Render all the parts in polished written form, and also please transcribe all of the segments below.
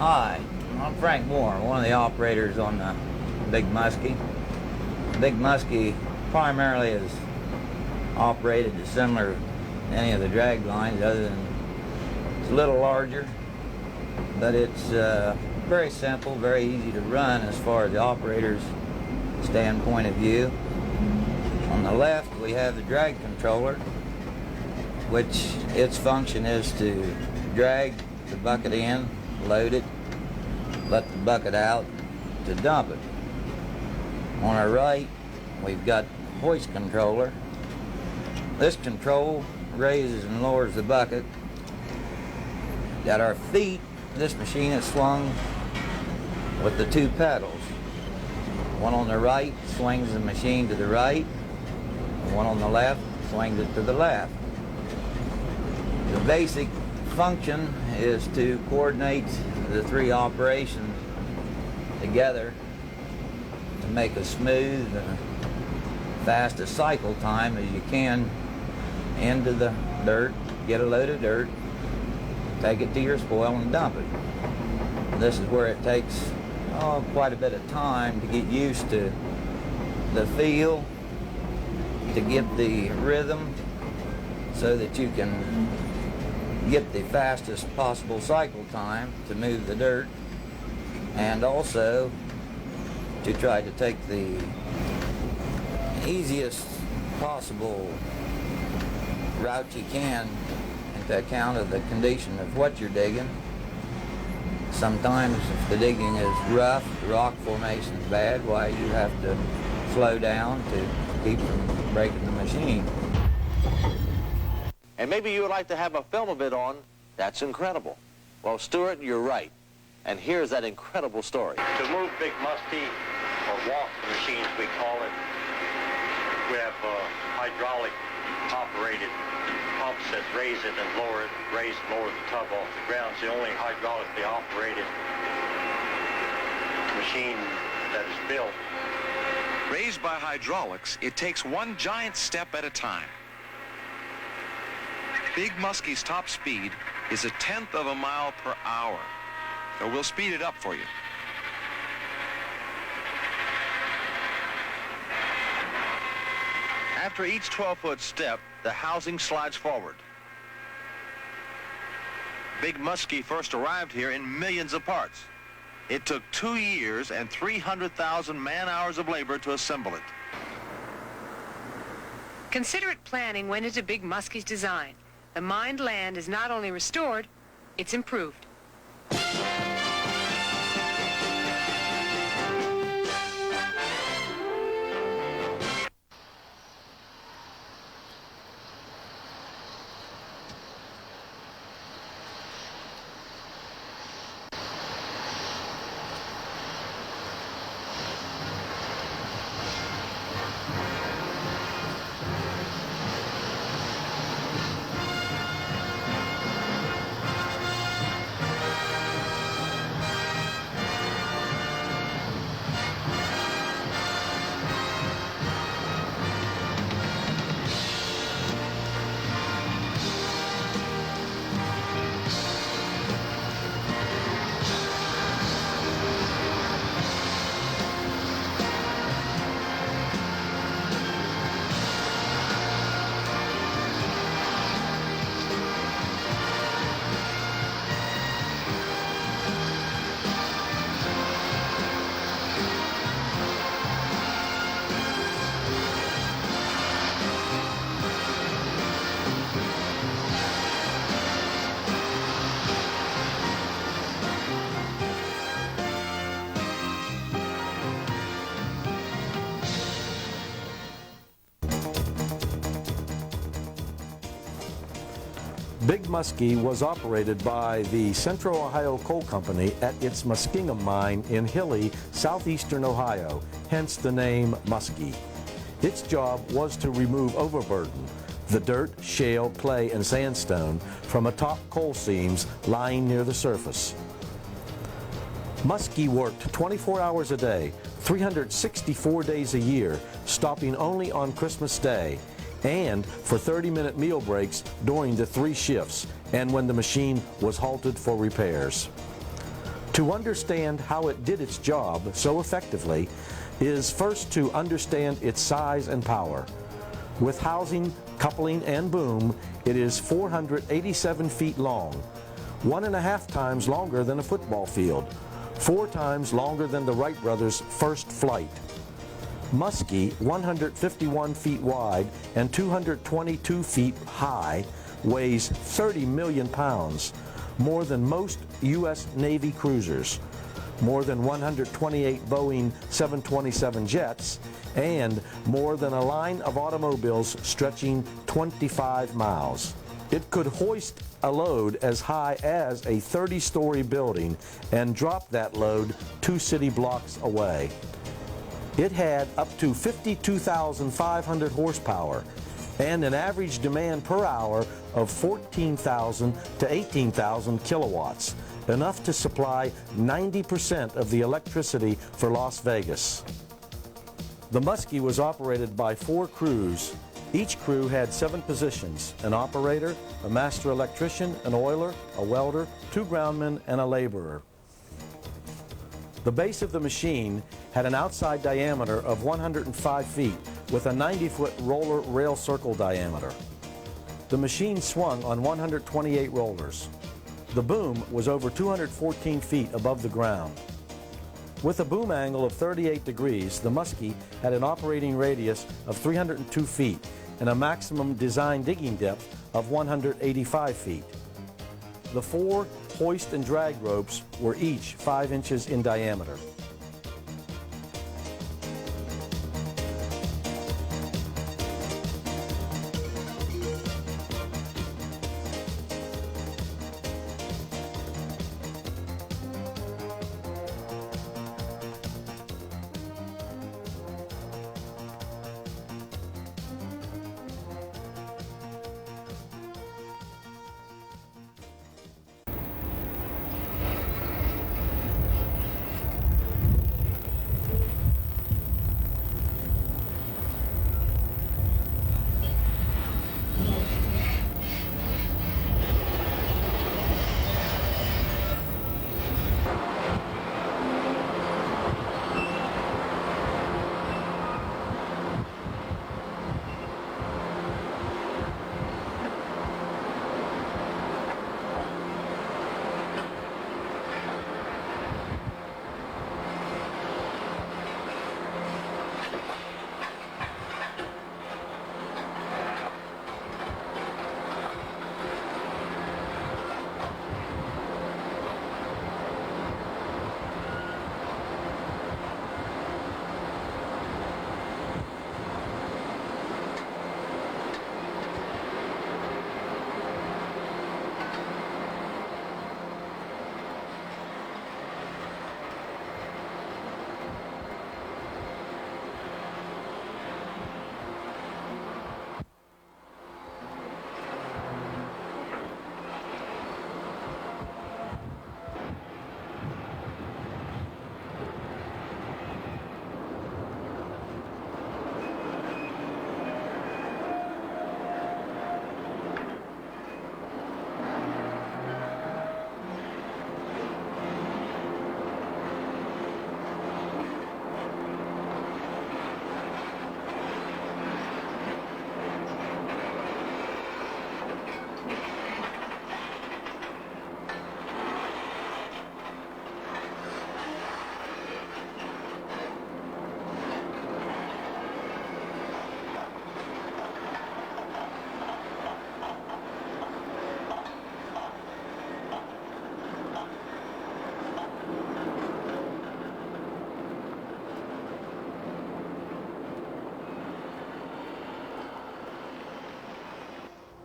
Hi, I'm Frank Moore, one of the operators on the Big Muskie. Big Muskie primarily is operated similar to any of the drag lines, other than it's a little larger, but it's very simple, very easy to run as far as the operator's standpoint of view. On the left we have the drag controller, which its function is to drag the bucket in, load it, let the bucket out to dump it. On our right, we've got hoist controller. This control raises and lowers the bucket. At our feet, this machine is swung with the two pedals. One on the right swings the machine to the right, and one on the left swings it to the left. The basic function is to coordinate the three operations together to make a smooth and fastest cycle time as you can into the dirt, get a load of dirt, take it to your spoil and dump it. This is where it takes quite a bit of time to get used to the feel, to get the rhythm, so that you can get the fastest possible cycle time to move the dirt, and also to try to take the easiest possible route you can into account of the condition of what you're digging. Sometimes if the digging is rough, the rock formation is bad, why you have to slow down to keep from breaking the machine. And maybe you would like to have a film of it on. That's incredible. Well, Stuart, you're right. And here's that incredible story. To move Big Muskie, or walk the machines we call it, we have hydraulic operated pumps that raise it and lower it, raise and lower the tub off the ground. It's the only hydraulically operated machine that is built. Raised by hydraulics, it takes one giant step at a time. Big Muskie's top speed is 1/10 of a mile per hour. So we'll speed it up for you. After each 12-foot step, the housing slides forward. Big Muskie first arrived here in millions of parts. It took 2 years and 300,000 man-hours of labor to assemble it. Considerate planning went into Big Muskie's design. The mined land is not only restored, it's improved. Big Muskie was operated by the Central Ohio Coal Company at its Muskingum mine in hilly southeastern Ohio, hence the name Muskie. Its job was to remove overburden, the dirt, shale, clay, and sandstone from atop coal seams lying near the surface. Muskie worked 24 hours a day, 364 days a year, stopping only on Christmas Day, and for 30-minute meal breaks during the 3 shifts, and when the machine was halted for repairs. To understand how it did its job so effectively is first to understand its size and power. With housing, coupling, and boom, it is 487 feet long, 1.5 times longer than a football field, 4 times longer than the Wright brothers' first flight. Muskie, 151 feet wide and 222 feet high, weighs 30 million pounds, more than most U.S. Navy cruisers, more than 128 Boeing 727 jets, and more than a line of automobiles stretching 25 miles. It could hoist a load as high as a 30-story building and drop that load 2 city blocks away. It had up to 52,500 horsepower and an average demand per hour of 14,000 to 18,000 kilowatts, enough to supply 90% of the electricity for Las Vegas. The Muskie was operated by 4 crews. Each crew had 7 positions: an operator, a master electrician, an oiler, a welder, 2 groundmen, and a laborer. The base of the machine had an outside diameter of 105 feet with a 90-foot roller rail circle diameter. The machine swung on 128 rollers. The boom was over 214 feet above the ground. With a boom angle of 38 degrees, the Muskie had an operating radius of 302 feet and a maximum design digging depth of 185 feet. The 4 hoist and drag ropes were each 5 inches in diameter.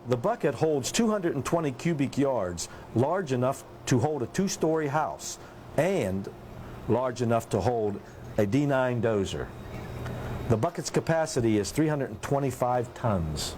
The bucket holds 220 cubic yards, large enough to hold a 2-story house and large enough to hold a D9 dozer. The bucket's capacity is 325 tons.